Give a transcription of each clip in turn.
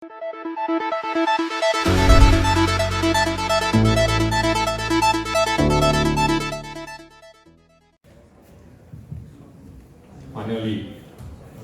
Finally,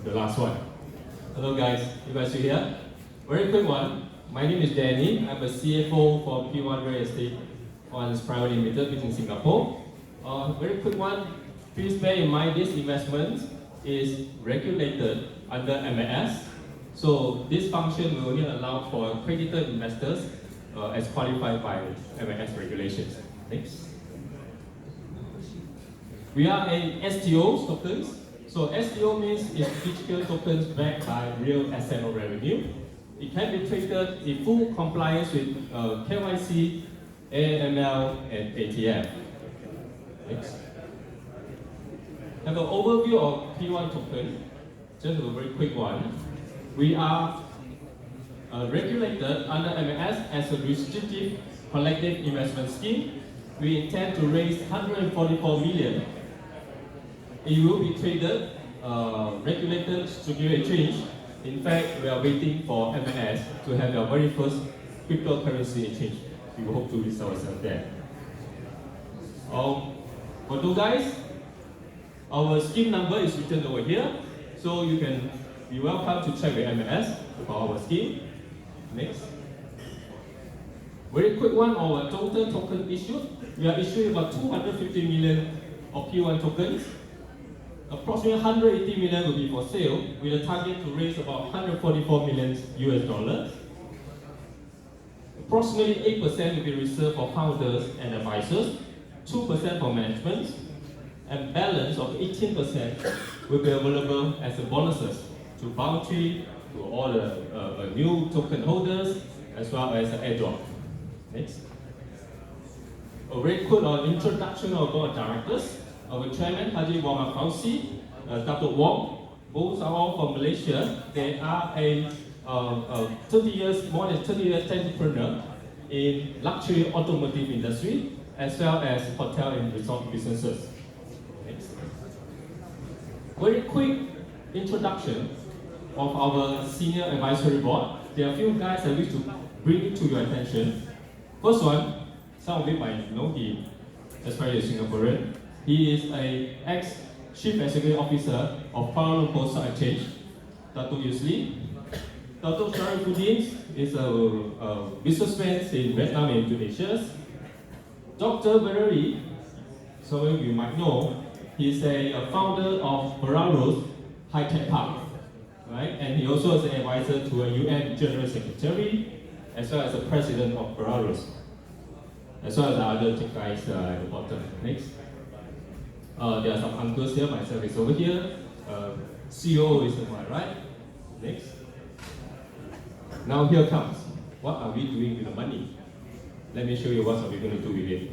the last one. Hello guys, you guys still here? Very quick one. My name is Danny. I'm a CFO for P1 Real Estate Funds Private Limited based in Singapore. Very quick one. Please bear in mind this investment is regulated under MAS. So this function will only allow for accredited investors as qualified by MAS regulations. Next. We are a STO tokens. So STO means it's digital tokens backed by real asset or revenue. It can be traded in full compliance with KYC, AML, and ATF. Next. Have an overview of P1 token. Just a very quick one. We are regulated under MAS as a restrictive collective investment scheme. We intend to raise 144 million. It will be traded, regulated security exchange. In fact, we are waiting for MAS to have their very first cryptocurrency exchange. We hope to list ourselves there. For those guys, our scheme number is written over here, so you can be welcome to check with MAS about our scheme. Next. Very quick one, our total token issued. We are issuing about 250 million of P1 tokens. Approximately 180 million will be for sale, with a target to raise about 144 million US dollars. Approximately 8% will be reserved for founders and advisors, 2% for management, and balance of 18% will be available as a bonuses to bounty to all the new token holders as well as an airdrop. Next. A very quick introduction of board of directors. Our chairman, Haji Wong Fauzi, Dr. Wong, both are all from Malaysia. They are a 30 years, more than 30 years entrepreneur in luxury automotive industry as well as hotel and resort businesses. Next. Very quick introduction of our senior advisory board. There are a few guys I wish to bring to your attention. First one, some of you might know him, as far as Singaporean. He is an ex-chief executive officer of Kuala Lumpur Stock Exchange, Dato' Yusli. Dato' Sharifuddin is a businessman in Vietnam and Indonesia. Dr. Berari, some of you might know, he's a founder of Belarus High Tech Park, right? And he also is an advisor to a UN General Secretary, as well as the president of Belarus, as well as the other tech guys at the bottom. Next. There are some uncles here, myself is over here. CEO is on my right. Next. Now here comes. What are we doing with the money? Let me show you what are we going to do with it.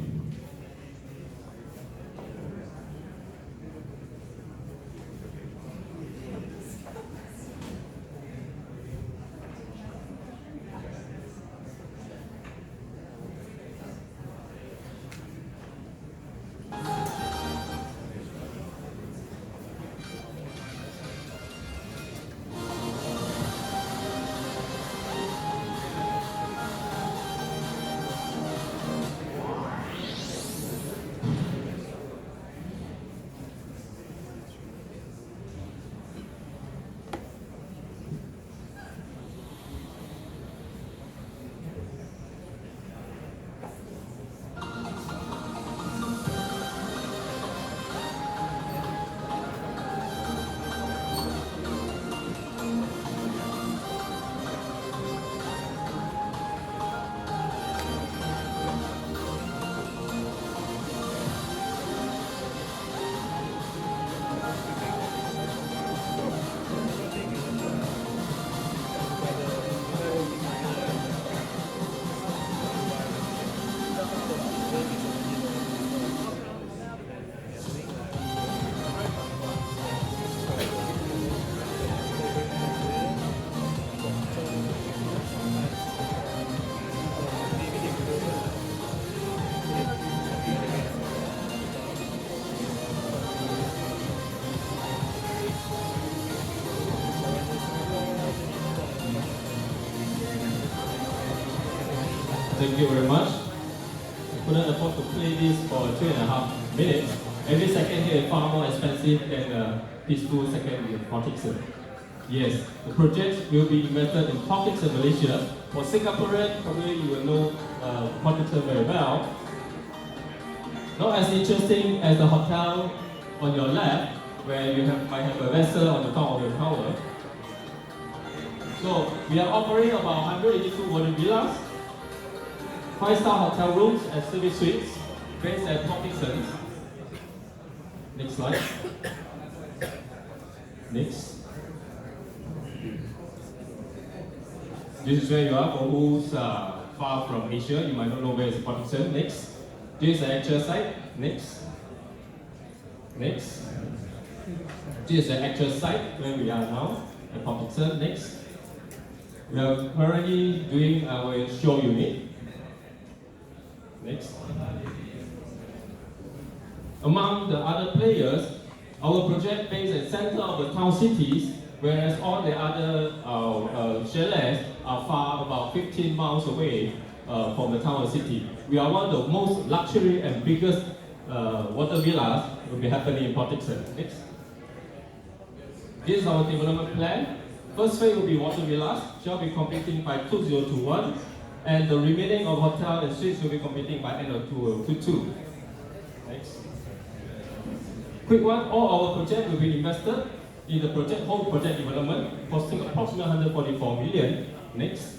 Thank you very much. I couldn't afford to play this for 2.5 minutes. Every second here is far more expensive than a peaceful second in Portixon. Yes, the project will be invested in Portixon, Malaysia. For Singaporean, probably you will know Portixon very well. Not as interesting as the hotel on your left, where you might have a vessel on the top of the tower. So we are offering about 182 Worthy Villas, 5-star hotel rooms and service suites based at Portixon. Next slide. Next. This is where you are. For who's far from Asia, you might not know where is Portixon. Next. This is the actual site. Next. Next. This is the actual site where we are now at Portixon. Next. We are currently doing our show unit. Next. Among the other players, our project based at the center of the town cities, whereas all the other chalets are far, about 15 miles away from the town or city. We are one of the most luxury and biggest water villas will be happening in Portixon. Next. This is our development plan. First phase will be water villas, shall be completing by 2021, and the remaining of hotel and suites will be completing by end of 2022. Next. Quick one, all our projects will be invested in the whole project development, costing approximately 144 million. Next.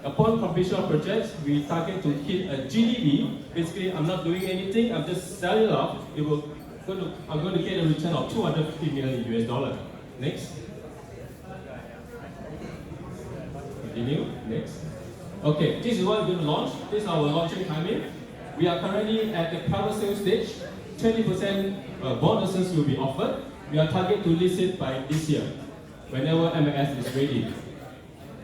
Upon completion of projects, we target to hit a GDV. Basically, I'm not doing anything, I'm just selling it off. I'm going to get a return of 250 million US dollar. Next. Continue. Next. Okay, this is what we're going to launch. This is our launching timing. We are currently at the private sales stage. 20% bonuses will be offered. We are targeted to list it by this year, whenever MAS is ready.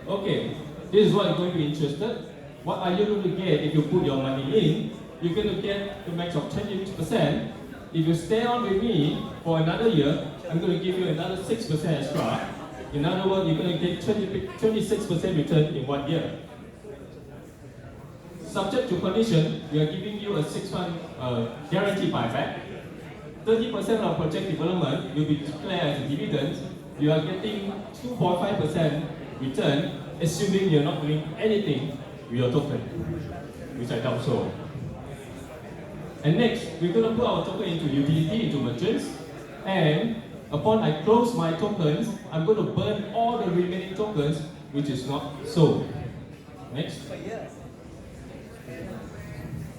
Okay, this is what you're going to be interested. What are you going to get if you put your money in? You're going to get the max of 20%. If you stay on with me for another year, I'm going to give you another 6% extra. In other words, you're going to get 26% return in 1 year. Subject to condition, we are giving you a 6-month guarantee buyback. 30% of project development will be declared as a dividend. You are getting 2.5% return, assuming you're not doing anything with your token, which I doubt so. And next, we're going to put our token into utility, into merchants, and upon I close my tokens, I'm going to burn all the remaining tokens, which is not sold. Next.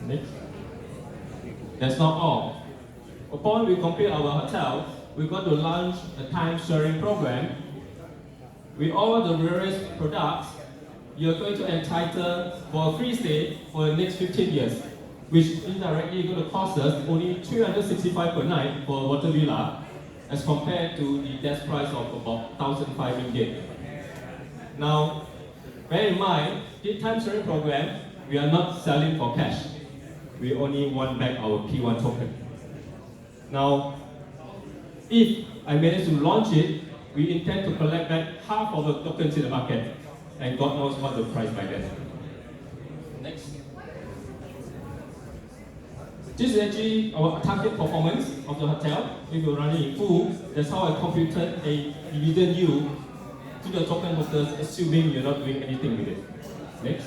Next. That's not all. Upon we complete our hotel, we're going to launch a time sharing program. With all the various products, you're going to entitle for a free stay for the next 15 years, which indirectly is going to cost us only 365 per night for a water villa, as compared to the desk price of about 1,005 ringgit. Now, bear in mind, this time sharing program, we are not selling for cash. We only want back our P1 token. Now, if I manage to launch it, we intend to collect back half of the tokens in the market, and God knows what the price by then. Next. This is actually our target performance of the hotel. If you're running in full, that's how I computed a dividend yield to the token holders, assuming you're not doing anything with it. Next.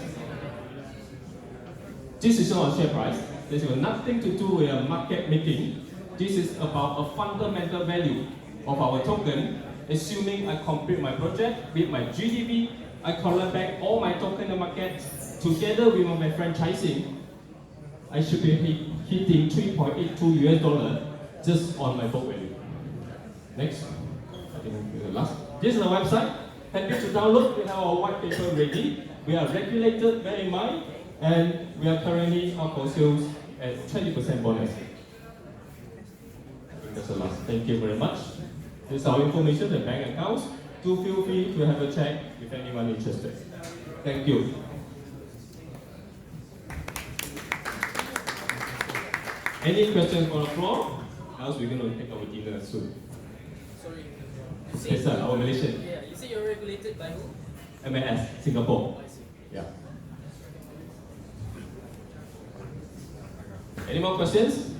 This is not a share price. This has nothing to do with a market making. This is about a fundamental value of our token, assuming I complete my project with my GDP, I collect back all my token in the market, together with my franchising, I should be hitting 3.82 US dollar just on my book value. Next. I think the last. This is the website. Happy to download. We have our white paper ready. We are regulated, bear in mind, and we are currently up for sales at 20% bonus. That's the last. Thank you very much. This is our information, the bank accounts. Do feel free to have a check if anyone interested. Thank you. Any questions on the floor? Else we're going to take our dinner soon. Sorry. Yes, sir, our Malaysian. Yeah, you say you're regulated by who? MAS, Singapore. I see. Yeah. Any more questions?